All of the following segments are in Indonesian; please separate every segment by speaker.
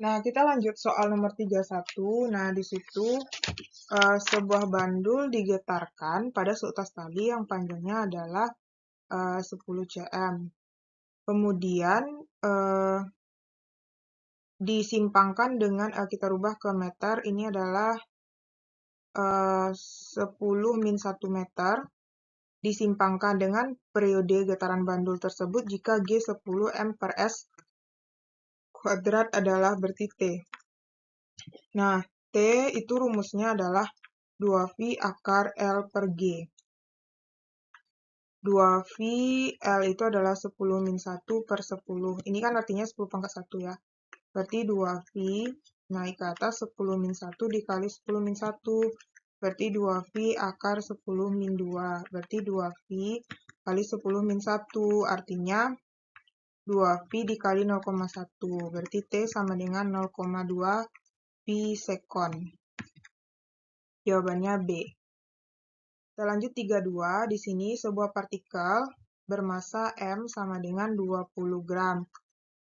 Speaker 1: Nah, kita lanjut soal nomor 31. Nah, di situ sebuah bandul digetarkan pada seutas tali yang panjangnya adalah 10 cm. Kemudian disimpangkan dengan kita rubah ke meter, ini adalah 10-1 meter. Disimpangkan dengan periode getaran bandul tersebut jika G 10 M per S kuadrat adalah berarti T. Nah, T itu rumusnya adalah 2V akar L per G. 2V L itu adalah 10-1 per 10. Ini kan artinya 10 pangkat 1 ya. Berarti 2V naik ke atas 10-1 dikali 10-1. Berarti 2V akar 10-2. Berarti 2V kali 10-1. Artinya 2V dikali 0,1. Berarti T sama dengan 0,2 pi sekon. Jawabannya B. Kita lanjut 32. Di sini sebuah partikel bermasa M sama dengan 20 gram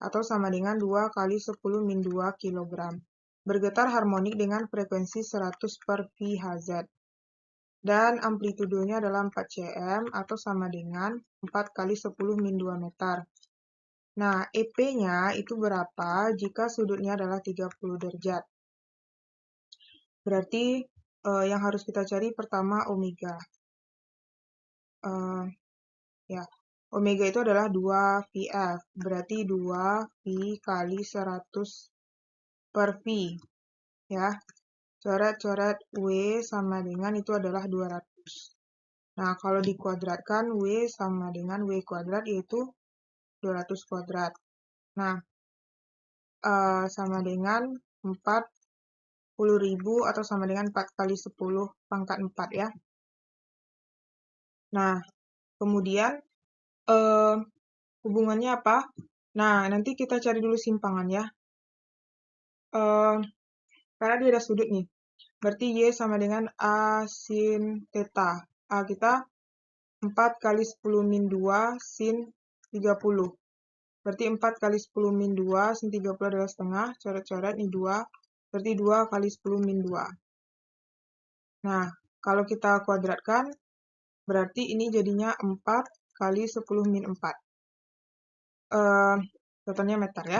Speaker 1: atau sama dengan 2 kali 10-2 kg. Bergetar harmonik dengan frekuensi 100 per Vhz. Dan amplitudonya adalah 4 cm atau sama dengan 4 kali 10-2 meter. Nah, EP-nya itu berapa jika sudutnya adalah 30 derajat? Berarti yang harus kita cari pertama omega. Ya, omega itu adalah 2VF, berarti 2V kali 100 per V. Ya, coret-coret W sama dengan itu adalah 200. Nah, kalau dikuadratkan W sama dengan W kuadrat yaitu 200 kuadrat. Nah, sama dengan 40.000 atau sama dengan 4 kali 10 pangkat 4 ya. Nah, kemudian hubungannya apa? Nah, nanti kita cari dulu simpangan ya. Karena dia ada sudut nih. Berarti Y sama dengan A sin theta. A kita 4 kali 10-2 sin 30. Berarti 4 kali 10-2 sin 30 adalah setengah. Coret-coret nih 2. Berarti 2 kali 10-2. Nah, kalau kita kuadratkan, berarti ini jadinya 4 kali 10-4. Totalnya meter ya.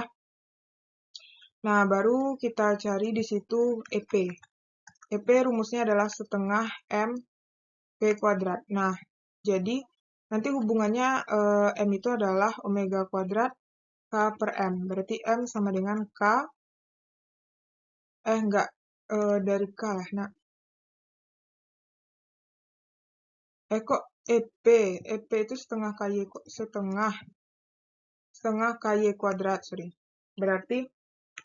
Speaker 1: Nah, baru kita cari di situ EP. EP rumusnya adalah setengah M P kuadrat. Nah, jadi nanti hubungannya M itu adalah omega kuadrat K per M. Berarti M sama dengan K. Dari K lah. Nah, kok EP? EP itu setengah KY kuadrat, sorry. Berarti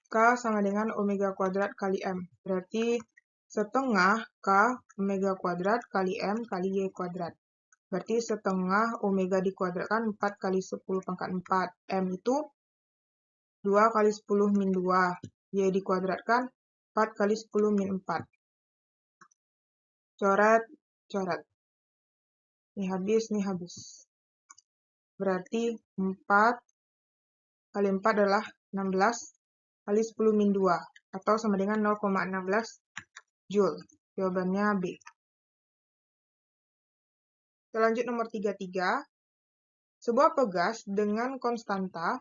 Speaker 1: K sama dengan omega kuadrat kali M. Berarti setengah K omega kuadrat kali M kali Y kuadrat. Berarti setengah omega dikuadratkan 4 kali 10 pangkat 4. M itu 2 kali 10-2. Y dikuadratkan 4 kali 10-4. Coret, coret. Ini habis. Berarti 4 kali 4 adalah 16 kali 10-2. Atau sama dengan 0,16 Joule. Jawabannya B. Kita lanjut nomor 33. Sebuah pegas dengan konstanta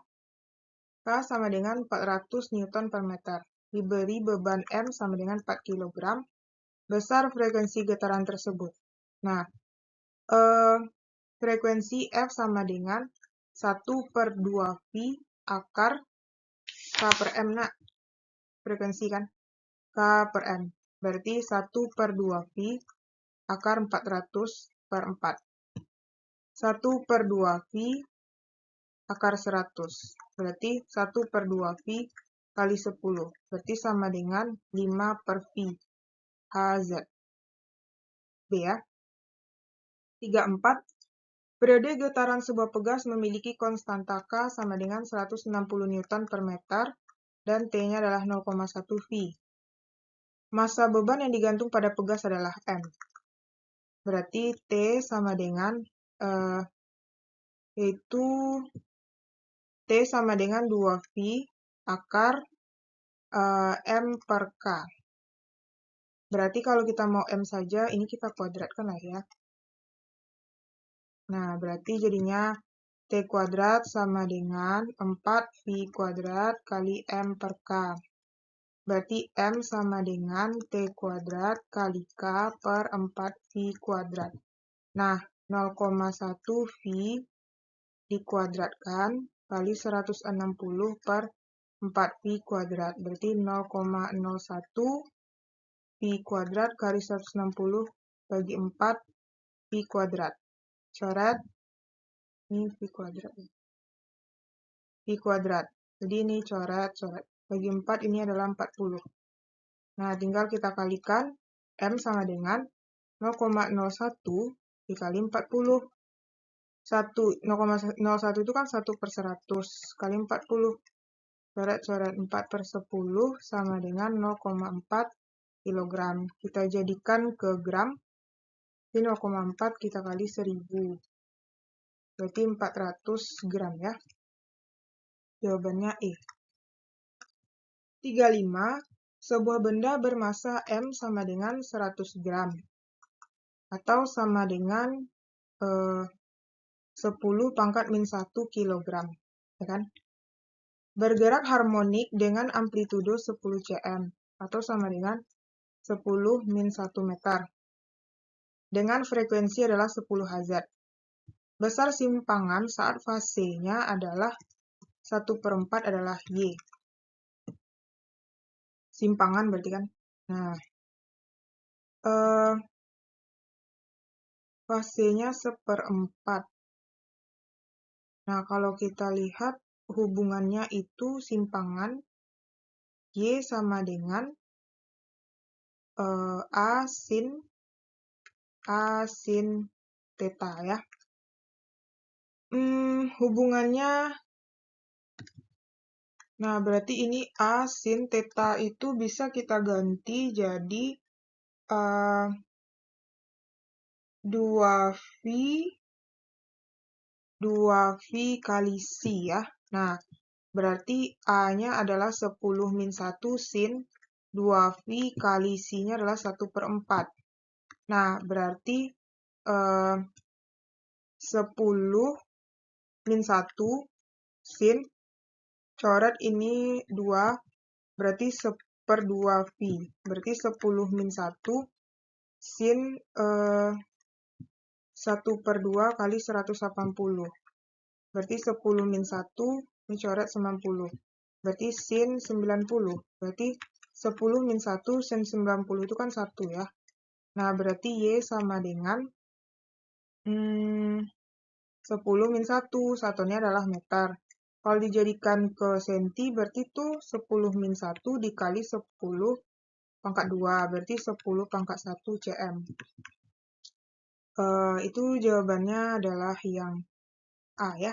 Speaker 1: K sama dengan 400 Newton per meter. Diberi beban M sama dengan 4 kg. Besar frekuensi getaran tersebut. Nah, frekuensi F sama dengan 1/2V akar K per M, nak. Frekuensi kan? K per M. Berarti 1/2V akar 400/4. 1/2V akar 100. Berarti 1/2V kali 10. Berarti sama dengan 5 per V. HZ. B ya. 34. Periode getaran sebuah pegas memiliki konstanta K sama dengan 160 Newton per meter dan T-nya adalah 0,1 V. Massa beban yang digantung pada pegas adalah M. Berarti T sama dengan yaitu T sama dengan 2V akar M per K. Berarti kalau kita mau M saja, ini kita kuadratkan lah ya. Nah, berarti jadinya T kuadrat sama dengan 4V kuadrat kali M per K. Berarti M sama dengan T kuadrat kali K per 4V kuadrat. Nah, 0,1V dikuadratkan kali 160 per 4V kuadrat. Berarti 0,01 V kuadrat kali 160 bagi 4 V kuadrat. Coret. Ini V kuadrat. V kuadrat. Jadi ini coret. Bagi 4 ini adalah 40. Nah, tinggal kita kalikan. M sama dengan 0,01 dikali 40. 0,01 itu kan 1 per 100 kali 40. Coret-coret 4 per 10 sama dengan 0,4 kg. Kita jadikan ke gram. Jadi 0,4 kita kali 1000. Berarti 400 gram ya. Jawabannya E. 35. Sebuah benda bermasa M sama dengan 100 gram. Atau sama dengan 10 pangkat min 1 kilogram. Ya kan? Bergerak harmonik dengan amplitudo 10 cm. Atau sama dengan 10 min 1 meter. Dengan frekuensi adalah 10 Hz. Besar simpangan saat fasenya adalah 1/4 adalah Y. Simpangan berarti kan. Nah, fasenya 1/4. Nah, kalau kita lihat hubungannya itu simpangan Y sama dengan A sin theta ya. Hubungannya, nah berarti ini A sin theta itu bisa kita ganti jadi 2V kali C ya. Nah, berarti A-nya adalah 10 min 1 sin 2V kali C-nya adalah 1/4. Nah, berarti 10 min 1 sin, coret ini 2, berarti 1/2V. Berarti 10 min 1 sin 1/2 kali 180. Berarti 10 min 1, ini coret 90. Berarti sin 90. Berarti 10 min 1 sin 90 itu kan 1 ya. Nah, berarti Y sama dengan 10 min 1. Satunya adalah meter. Kalau dijadikan ke senti, berarti itu 10 min 1 dikali 10 pangkat 2. Berarti 10 pangkat 1 cm. Itu jawabannya adalah yang A ya.